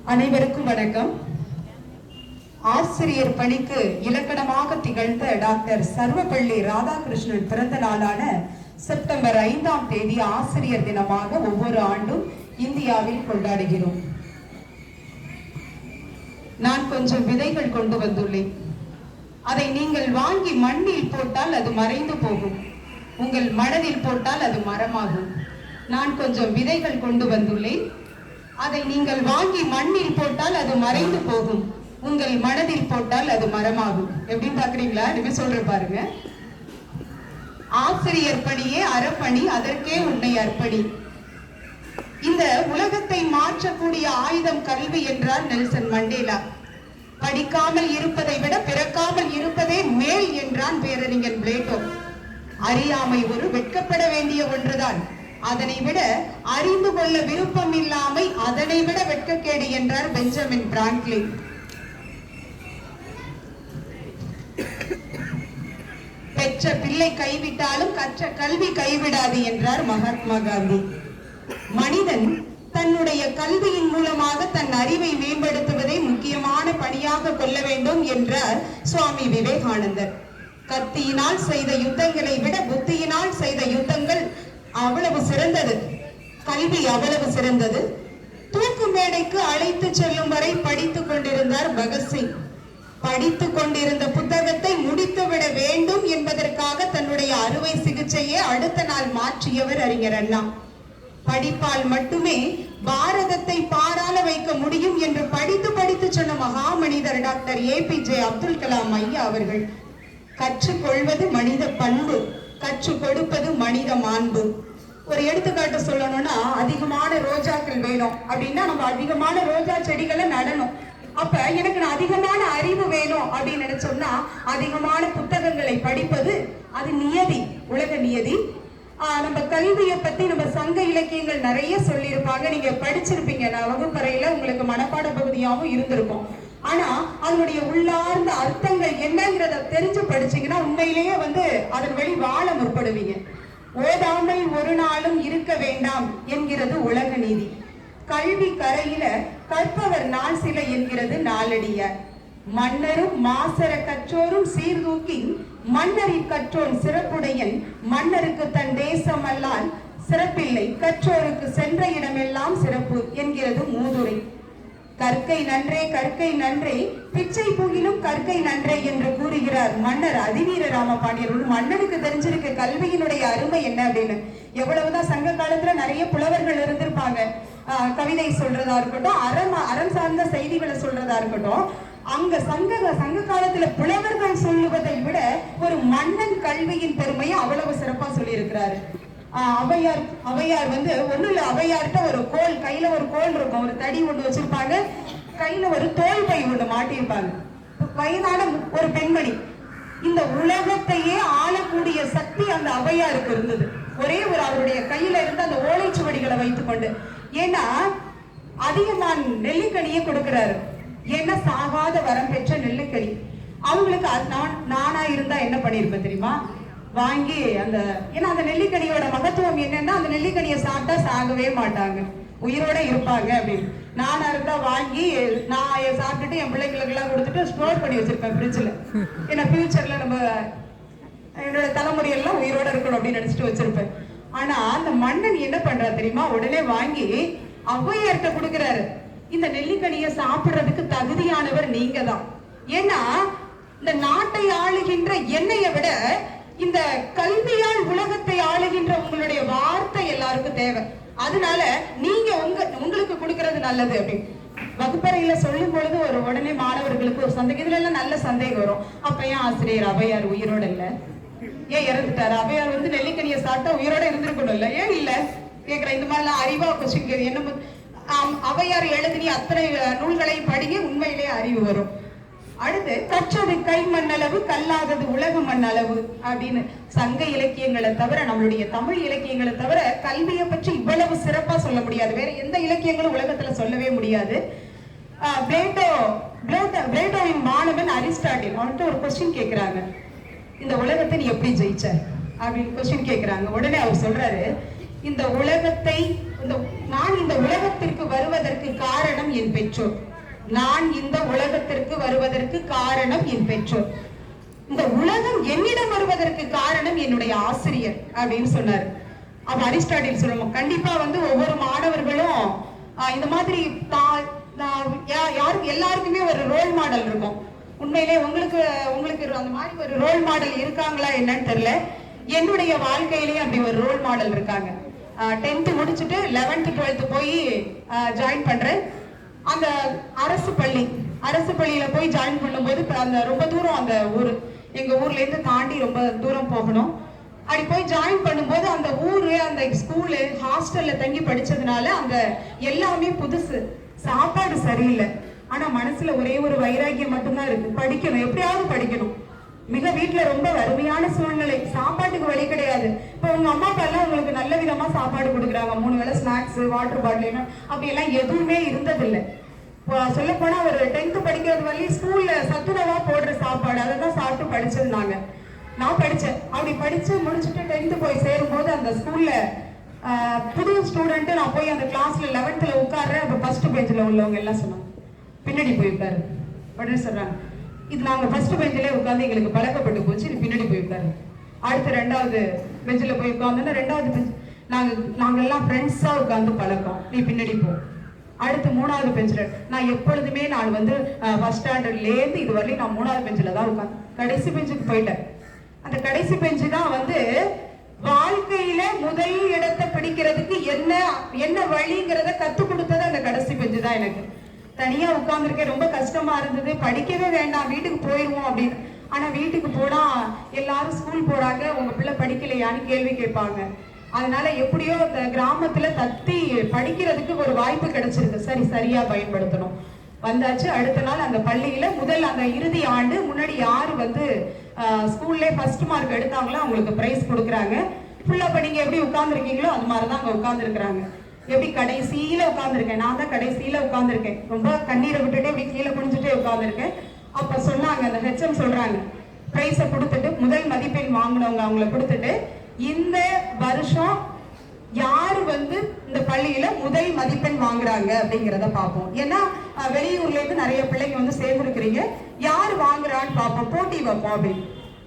அனைவருக்கும் வணக்கம். ஆசிரியர் பணிக்கு இலக்கணமாக திகழ்ந்த டாக்டர் சர்வப்பள்ளி ராதாகிருஷ்ணன் பிறந்த நாளான செப்டம்பர் 5ஆம் தேதி ஆசிரியர் தினமாக ஒவ்வொரு ஆண்டும் இந்தியாவில் கொண்டாடுகிறோம். நான் கொஞ்சம் விதைகள் கொண்டு வந்துள்ளேன். அதை நீங்கள் வாங்கி மண்ணில் போட்டால் அது மறைந்து போகும், உங்கள் மனதில் போட்டால் அது மரமாகும். நான் கொஞ்சம் விதைகள் கொண்டு வந்துள்ளேன். அதை நீங்கள் வாங்கி மண்ணில் போட்டால் அது மறைந்து போகும், உங்கள் மனதில் போட்டால் அது மரமாகும். எப்படின்னு பாக்குறீங்களா? இனிமே சொல்ற பாருங்க. ஆசிரியர் பணியே அறப்பணி, அதற்கே உன்னை அர்ப்பணி. இந்த உலகத்தை மாற்றக்கூடிய ஆயுதம் கல்வி என்றார் நெல்சன் மண்டேலா. படிக்காமல் இருப்பதை விட பிறக்காமல் இருப்பதே மேல் என்றான் பேரறிஞர் பிளேட்டோ. அறியாமை ஒரு வெட்கப்பட வேண்டிய ஒன்றுதான், அதனை விட அறிந்து கொள்ள விருப்பம் இல்லாமை அதனை விட வெட்கக்கேடு என்றார் பெஞ்சமின் பிராங்க்லின். பெற்ற பிள்ளை கைவிட்டாலும் கற்ற கல்வி கைவிடாது என்றார் மகாத்மா காந்தி. மனிதன் தன்னுடைய கல்வியின் மூலமாக தன் அறிவை மேம்படுத்துவதை முக்கியமான பணியாக கொள்ள வேண்டும் என்றார் சுவாமி விவேகானந்தர். கத்தியினால் செய்த யுத்தங்களை விட புத்தியினால் செய்த யுத்தங்கள் அவ்வளவு சிறந்தது, கல்வி அவ்வளவு சிறந்தது. தூக்கு மேடைக்கு அழைத்து செல்லும் வரை படித்துக் கொண்டிருந்தார் பகத்சிங். படித்துக் கொண்டிருந்த புத்தகத்தை முடித்துவிட வேண்டும் என்பதற்காக தன்னுடைய அறுவை சிகிச்சையை அடுத்த நாள் மாற்றியவர் அறிஞர் அண்ணா. படிப்பால் மட்டுமே பாரதத்தை பாராள வைக்க முடியும் என்று படித்து படித்து சொன்ன மகா மனிதர் டாக்டர் APJ அப்துல் கலாம் ஐயா அவர்கள். கற்றுக்கொள்வது மனித பண்பு, கற்றுக் கொடுப்பது மனித மாண்பு. ஒரு எடுத்துக்காட்டு சொல்லணும்னா, அதிகமான ரோஜாக்கள் வேணும் அப்படின்னா நம்ம அதிகமான ரோஜா செடிகளை நடணும். அப்ப எனக்கு நான் அதிகமான அறிவு வேணும் அப்படின்னு நினைச்சோம்னா அதிகமான புத்தகங்களை படிப்பது அது நியதி, உலக நியதி. நம்ம கல்வியை பத்தி நம்ம சங்க இலக்கியங்கள் நிறைய சொல்லியிருப்பாங்க, நீங்க படிச்சிருப்பீங்க. நான் வகுப்பறையில உங்களுக்கு மனப்பாட பகுதியாகவும் இருந்திருக்கும். ஆனா அதனுடைய உள்ளார்ந்த அர்த்தங்கள் என்னங்கிறத தெரிஞ்சு படிச்சீங்கன்னா உண்மையிலேயே அதன் வழி வாழ முற்படுவீங்க. ஓதாமல் ஒரு நாளும் இருக்க வேண்டாம் என்கிறது உலக நீதி. கல்வி கரையில கற்பவர் நாள் சில என்கிறது நாளடியார். மன்னரும் மாசர கற்றோரும் சீர்தூக்கி மன்னரின் கற்றோன் சிறப்புடையன், மன்னருக்கு தன் தேசம் அல்லால் சிறப்பில்லை, கற்றோருக்கு சென்ற இடமெல்லாம் சிறப்பு என்கிறது மூதுரை. கற்கை நன்றே கற்கை நன்றே பிச்சை புகிலும் கற்கை நன்றே என்று கூறுகிறார் மன்னர் அதிவீர ராம பாண்டியர். மன்னனுக்கு தெரிஞ்சிருக்கு கல்வியினுடைய அருமை என்ன அப்படின்னு. எவ்வளவுதான் சங்க காலத்துல நிறைய புலவர்கள் இருந்திருப்பாங்க, கவிதை சொல்றதா இருக்கட்டும், அறம் சார்ந்த செய்திகளை சொல்றதா இருக்கட்டும். அங்க சங்க காலத்துல புலவர்கள் சொல்லுவதை விட ஒரு மன்னன் கல்வியின் பெருமையை அவ்வளவு சிறப்பா சொல்லி இருக்கிறாரு. அவையார் ஒண்ணு இல்ல, அவையார்கிட்ட ஒரு கோல், கையில ஒரு கோல் இருக்கும், ஒரு தடி ஒண்ணு வச்சிருப்பாங்க, கையில ஒரு தோல் பை ஒண்ணு மாட்டியிருப்பாங்க. வயதான ஒரு பெண்மணி. இந்த உலகத்தையே ஆளக்கூடிய சக்தி அந்த அவையாருக்கு இருந்தது. ஒரே ஒரு அவருடைய கையில இருந்த அந்த ஓலைச்சுவடிகளை வைத்துக் கொண்டு. ஏன்னா அதிகமான் நெல்லிக்கனியே கொடுக்கிறாரு. ஏன்னா சாகாத வரம் பெற்ற நெல்லிக்கனி. அவங்களுக்கு நானா இருந்தா என்ன பண்ணிருப்பேன் தெரியுமா? வாங்கி ஏன்னா அந்த நெல்லிக்கனியோட மகத்துவம் என்னன்னா, அந்த நெல்லிக்கனியை சாப்பிட்டா சாகவே மாட்டாங்க, உயிரோட இருப்பாங்க அப்படின்னு. நானா இருந்தா வாங்கி நான் சாப்பிட்டுட்டு என் பிள்ளைங்களுக்கு எல்லாம் கொடுத்துட்டு ஸ்டோர் பண்ணி வச்சிருப்பேன் ஃப்ரிட்ஜ்ல. ஏன்னா ஃபியூச்சர்ல நம்ம என்னோட தலைமுறையெல்லாம் உயிரோட இருக்கணும் அப்படின்னு நினைச்சிட்டு வச்சிருப்பேன். ஆனா அந்த மன்னன் என்ன பண்றா தெரியுமா? உடனே வாங்கி ஔவையார்கிட்ட கொடுக்கிறாரு. இந்த நெல்லிக்கனியை சாப்பிடுறதுக்கு தகுதியானவர் நீங்க தான். ஏன்னா இந்த நாட்டை ஆளுகின்ற என்னைய விட இந்த கல்வியால் உலகத்தை ஆளுகின்ற உங்களுடைய வார்த்தை எல்லாருக்கும் தேவை. அதனால நீங்க உங்களுக்கு கொடுக்கறது நல்லது அப்படின்னு வகுப்பறையில சொல்லும் பொழுது உடனே மாணவர்களுக்கு ஒரு சந்தேகம், இதுல எல்லாம் நல்ல சந்தேகம் வரும். அப்ப ஏன் ஆசிரியர் அவையார் உயிரோட இல்ல, ஏன் இறந்துட்டாரு? அவையார் நெல்லிக்கனியை சாப்பிட்டா உயிரோட இருந்திருக்கணும் இல்ல, ஏன் இல்ல கேக்குற? இந்த மாதிரி எல்லாம் அறிவா கொஸ்டின் கேள்வி. என்ன அவையார் எழுதினி அத்தனை நூல்களை படிங்க, உண்மையிலேயே அறிவு வரும். அடுத்து கற்றது கை மண்ணளவு கல்லாதது உலக மண்ணளவு அப்படின்னு சங்க இலக்கியங்களை தவிர, நம்மளுடைய தமிழ் இலக்கியங்களை தவிர கல்வியை பற்றி இவ்வளவு சிறப்பா சொல்ல முடியாது. வேற எந்த இலக்கியங்களும் உலகத்துல சொல்லவே முடியாது. பிளேட்டோவின் மாணவன் அரிஸ்டாட்டில் அவன்கிட்ட ஒரு கொஸ்டின் கேட்கிறாங்க, இந்த உலகத்தை நீ எப்படி ஜெயிச்ச அப்படின்னு கொஸ்டின் கேட்கிறாங்க. உடனே அவர் சொல்றாரு, நான் இந்த உலகத்திற்கு வருவதற்கு காரணம் என் பெற்றோர். பெற்றோர். நான் இந்த உலகத்திற்கு வருவதற்கு காரணம் என் பெற்றோர். இந்த உலகம் என்னிடம் வருவதற்கு காரணம் என்னுடைய ஆசிரியர் அப்படின்னு சொன்னார். அப்ப அரிஸ்டாட்டில் சொல்லுவோம், கண்டிப்பா ஒவ்வொரு மாணவர்களும் இந்த மாதிரி யாருக்கு எல்லாருக்குமே ஒரு ரோல் மாடல் இருக்கும். உண்மையிலே உங்களுக்கு அந்த மாதிரி ஒரு ரோல் மாடல் இருக்காங்களா என்னன்னு தெரியல. என்னுடைய வாழ்க்கையிலேயே அப்படி ஒரு ரோல் மாடல் இருக்காங்க. 10th முடிச்சுட்டு 11th 12th போய் ஜாயின் பண்றேன். அந்த அரசு பள்ளியில போய் ஜாயின் பண்ணும்போது அந்த ரொம்ப தூரம், அந்த ஊர் எங்க ஊர்ல இருந்து தாண்டி ரொம்ப தூரம் போகணும். அப்படி போய் ஜாயின் பண்ணும்போது அந்த ஊரு, அந்த ஸ்கூலு, ஹாஸ்டல்ல தங்கி படிச்சதுனால அந்த எல்லாமே புதுசு, சாப்பாடு சரியில்லை. ஆனா மனசுல ஒரே ஒரு வைராக்கியம் மட்டும்தான் இருக்கு, படிக்கணும், எப்படியாவது படிக்கணும். மிக வீட்டுல ரொம்ப வறுமையான சூழ்நிலை, சாப்பாட்டுக்கு வழி கிடையாது. இப்ப உங்க அம்மா அப்பா எல்லாம் உங்களுக்கு நல்ல விதமா சாப்பாடு கொடுக்குறாங்க, 3 வேளை ஸ்நாக்ஸ், வாட்டர் பாட்டில், அப்படி எல்லாம் எதுவுமே இருந்ததில்லை. சொல்ல போனா ஒரு 10th படிக்கிறது வரையும் ஸ்கூல்ல சத்துணவா போடுற சாப்பாடு, அதை தான் சாப்பிட்டு படிச்சது நான் படிச்சேன். அப்படி படிச்சு முடிச்சுட்டு 10th போய் சேரும் போது அந்த ஸ்கூல்ல புது ஸ்டூடெண்ட் நான் போய் அந்த கிளாஸ்ல 11th உட்கார்றேன். அப்ப ஃபர்ஸ்ட் பெஞ்சில் உள்ளவங்க எல்லாம் சொன்னாங்க, பின்னாடி போய் உட்காரு. உடனே சொல்றாங்க, இது நாங்க ஃபர்ஸ்ட் பெஞ்சிலே உட்காந்து எங்களுக்கு பழக்கப்பட்டு போச்சு, நீ பின்னாடி போய் உட்காரு. அடுத்து 2வது பெஞ்சில் போய் உட்காந்தோன்னா 2வது பெஞ்ச் நாங்க எல்லாம் ஃப்ரெண்ட்ஸா உட்காந்து பழக்கம், நீ பின்னாடி போ. அடுத்து 3வது பெஞ்சில் நான் எப்பொழுதுமே ஃபர்ஸ்ட் ஸ்டாண்டர்ட்ல இருந்து இது வரையும் நான் 3வது பெஞ்சில தான் உட்காந்து கடைசி பெஞ்சுக்கு போயிட்டேன். அந்த கடைசி பெஞ்சு தான் வாழ்க்கையில முதல் இடத்தை பிடிக்கிறதுக்கு என்ன வழிங்கிறத கத்து கொடுத்தது அந்த கடைசி பெஞ்சு தான். எனக்கு தனியா உட்கார்ந்துருக்கேன், ரொம்ப கஷ்டமா இருந்தது, படிக்கவே வேண்டாம், வீட்டுக்கு போயிருவோம் அப்படின்னு. ஆனா வீட்டுக்கு போனா எல்லாரும் ஸ்கூல் போறாங்க, உங்க பிள்ளை படிக்கலையான்னு கேள்வி கேட்பாங்க. அதனால எப்படியோ இந்த கிராமத்துல தத்தி படிக்கிறதுக்கு ஒரு வாய்ப்பு கிடைச்சிருக்கு, சரியா பயன்படுத்தணும். வந்தாச்சு. அடுத்த நாள் அந்த பள்ளியில அந்த இறுதி ஆண்டு முன்னாடி யாரு ஸ்கூல்ல ஃபர்ஸ்ட் மார்க் எடுத்தாங்களோ அவங்களுக்கு பிரைஸ் கொடுக்குறாங்க. ஃபுல்லா இப்ப நீங்க எப்படி உட்கார்ந்துருக்கீங்களோ அது மாதிரிதான் அங்க உட்கார்ந்துருக்காங்க. எப்படி கடைசியில உட்கார்ந்துருக்கேன், நான் தான் கடைசியில உட்கார்ந்துருக்கேன். ரொம்ப கண்ணீரை விட்டுட்டு எப்படி கீழே குனிஞ்சுட்டே உட்கார்ந்துருக்கேன். அப்ப சொன்னாங்க, அந்த ஹெச்எம் சொல்றாங்க, பிரைஸை கொடுத்துட்டு முதல் மதிப்பெண் வாங்கினவங்க அவங்கள கொடுத்துட்டு, இந்த வருஷம் யாரு இந்த பள்ளியில முதல் மதிப்பெண் வாங்குறாங்க அப்படிங்கிறத பார்ப்போம். ஏன்னா வெளியூர்ல இருந்து நிறைய பிள்ளைங்க சேர்ந்துருக்கிறீங்க, யாரு வாங்குறான்னு பார்ப்போம், போட்டி வைப்போம் அப்படின்னு.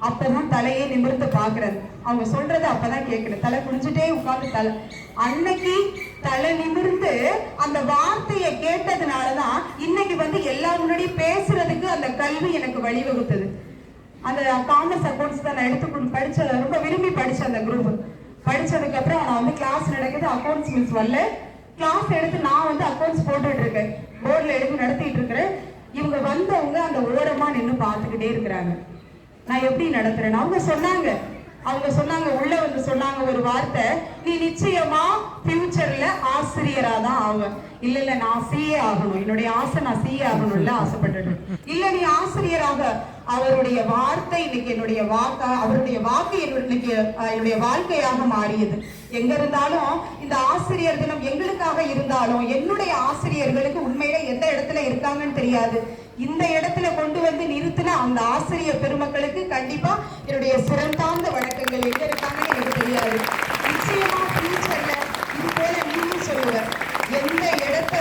அப்பதான் தலையே நிமிர்ந்து பாக்குறது, அவங்க சொல்றது அப்பதான் கேட்கணும். தலை குடிச்சுட்டே உட்கார்ந்து அன்னைக்கு தலை நிமிர்ந்து அந்த வார்த்தையை கேட்டதுனாலதான் இன்னைக்கு எல்லா முன்னாடி பேசுறதுக்கு அந்த கல்வி எனக்கு வழிவகுத்தது. அந்த காமர்ஸ் அக்கௌண்ட்ஸ் தான் நான் எடுத்து படிச்ச, ரொம்ப விரும்பி படிச்சேன் அந்த குரூப். படிச்சதுக்கு அப்புறம் நான் கிளாஸ் நடக்குது, அக்கௌண்ட்ஸ் மிஸ் வரல, கிளாஸ் எடுத்து நான் அக்கௌண்ட்ஸ் போட்டுட்டு இருக்கேன், போர்டில் எடுத்து நடத்திட்டு இருக்கிறேன். இவங்க வந்தவங்க அந்த ஓரமா நின்று பார்த்துக்கிட்டே இருக்கிறாங்க, நான் எப்படி நடத்துறேன். அவங்க சொன்னாங்க உள்ள சொன்னாங்க ஒரு வார்த்தை, நீ நிச்சயமா ஃபியூச்சர்ல ஆசிரியரா தான் ஆவ. இல்ல நான் சிஏ ஆகணும், என்னுடைய ஆசை நான் சிஏ ஆகணும்ல ஆசைப்பட்டுட்டேன். இல்ல நீ ஆசிரியராக. அவருடைய வார்த்தை இன்னைக்கு என்னுடைய வாக்கா, அவருடைய வாக்கு இன்னைக்கு என்னுடைய வாழ்க்கையாக மாறியது. எங்க இருந்தாலும் இந்த ஆசிரியர் தினம் எங்களுக்காக இருந்தாலும் என்னுடைய ஆசிரியர்களுக்கு உண்மையில எந்த இடத்துல இருக்காங்கன்னு தெரியாது. இந்த இடத்துல கொண்டு நிறுத்தின அந்த ஆசிரியர் பெருமக்களுக்கு கண்டிப்பா என்னுடைய சிறந்தார்ந்த வணக்கங்கள். எங்க இருக்காங்கன்னு எனக்கு தெரியாது. நிச்சயமா ஃபியூச்சர்ல இது போல நீங்களும் சொல்லுவேன், எந்த இடத்த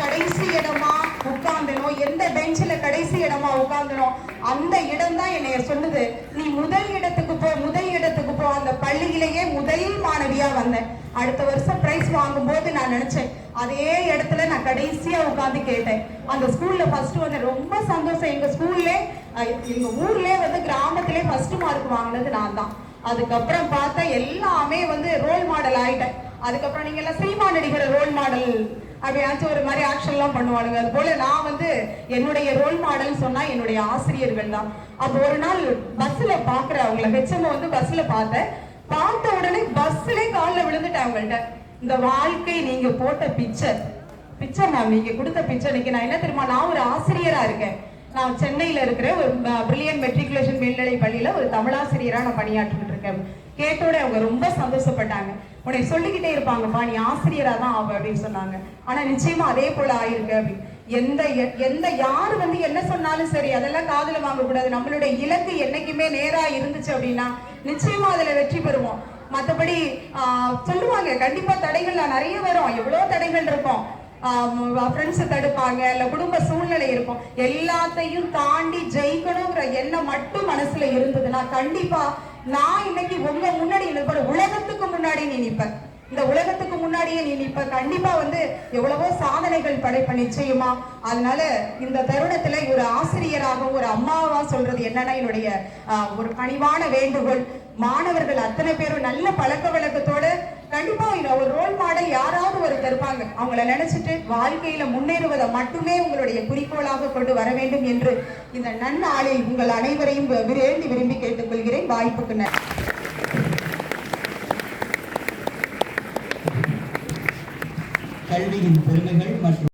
கடைசி இடமா உட்கார்ந்தனோ, எந்த பெஞ்சில கடைசி இடமா உட்கார்ந்தனோ அந்த இடம் தான் என்னைய சொன்னது, நீ முதல் இடத்துக்கு போ. அந்த பள்ளியிலேயே முதல் மாணவியா வந்தேன். அடுத்த வருஷம் பிரைஸ் வாங்கும் போது நான் நினைச்சேன், அதே இடத்துல நான் கடைசியா உட்கார்ந்து கேட்டேன். அந்த ஸ்கூல்ல ஃபர்ஸ்ட் ரொம்ப சந்தோஷம். எங்க ஸ்கூல்ல, எங்க ஊர்ல கிராமத்திலே ஃபர்ஸ்ட் மார்க் வாங்கினது நான் தான். அதுக்கப்புறம் பார்த்தா எல்லாமே ரோல் மாடல் ஆயிட்டேன். அதுக்கப்புறம் நீங்க எல்லாம் சினிமா நடிக்கிற ரோல் மாடல் அப்படியாச்சும் ஒரு மாதிரி ஆக்ஷன் எல்லாம் பண்ணுவானுங்க. அது போல நான் என்னுடைய ரோல் மாடல் சொன்னா என்னுடைய ஆசிரியர்கள் தான். அப்போ ஒரு நாள் பஸ்ல பாக்குறேன் அவங்கள, ஹெச்எம் பஸ்ல பார்த்த உடனே பஸ்ல காலில் விழுந்துட்டேன் அவங்கள்ட்ட. இந்த வாழ்க்கை நீங்க போட்ட பிச்சை மேம், நீங்க கொடுத்த பிச்சை. இன்னைக்கு நான் என்ன தெரியுமா, நான் ஒரு ஆசிரியரா இருக்கேன். நான் சென்னையில இருக்கிற ஒரு பிரில்லியன்ட் மெட்ரிகுலேஷன் மேல்நிலை பள்ளியில ஒரு தமிழாசிரியரா நான் பணியாற்றிட்டு இருக்கேன். கேட்டோட அவங்க ரொம்ப சந்தோஷப்பட்டாங்க. உன்னை சொல்லிக்கிட்டே இருப்பாங்கப்பா, நீ ஆசிரியரா தான் ஆவ அப்படின்னு சொன்னாங்க. ஆனா நிச்சயமா அதே போல ஆயிருக்கு அப்படின்னு. எந்த யாரு என்ன சொன்னாலும் சரி, அதெல்லாம் காதுல வாங்க கூடாது. நம்மளுடைய இலக்கு என்னைக்குமே நேரா இருந்துச்சு அப்படின்னா நிச்சயமா அதுல வெற்றி பெறுவோம். மற்றபடி சொல்லுவாங்க கண்டிப்பா தடைகள் நிறைய வரும், எவ்வளவு தடைகள் இருக்கும். ஃப்ரெண்ட்ஸ் தடுப்பாங்க, இல்ல குடும்ப சூழ்நிலை இருக்கும், எல்லாத்தையும் தாண்டி ஜெயிக்கணுங்கிற எண்ணம் மட்டும் மனசுல இருந்ததுன்னா கண்டிப்பா நான் இன்னைக்கு உங்க முன்னாடி நிற்பேன். உலகத்துக்கு முன்னாடி நீ நிற்ப, இந்த உலகத்துக்கு முன்னாடியே நீ நிற்ப. கண்டிப்பா எவ்வளவோ சாதனைகள் படைப்ப நிச்சயமா. அதனால இந்த தருணத்துல ஒரு ஆசிரியராக ஒரு அம்மாவா சொல்றது என்னன்னா, என்னுடைய ஒரு பணிவான வேண்டுகோள், மாணவர்கள் அத்தனை பேரும் நல்ல பழக்க வழக்கத்தோட கண்டிப்பா ஒரு ரோல் மாடல் யாராவது ஒருத்தர் இருப்பாங்க, அவங்கள நினைச்சிட்டு வாழ்க்கையில முன்னேறுவதை மட்டுமே உங்களுடைய குறிக்கோளாக கொண்டு வர வேண்டும் என்று இந்த நன்னாளில் உங்கள் அனைவரையும் விரும்பி கேட்டுக்கொள்கிறேன். வாய்ப்புக்கு நன்றி. கல்வியின் பெருமைகள் மற்றும்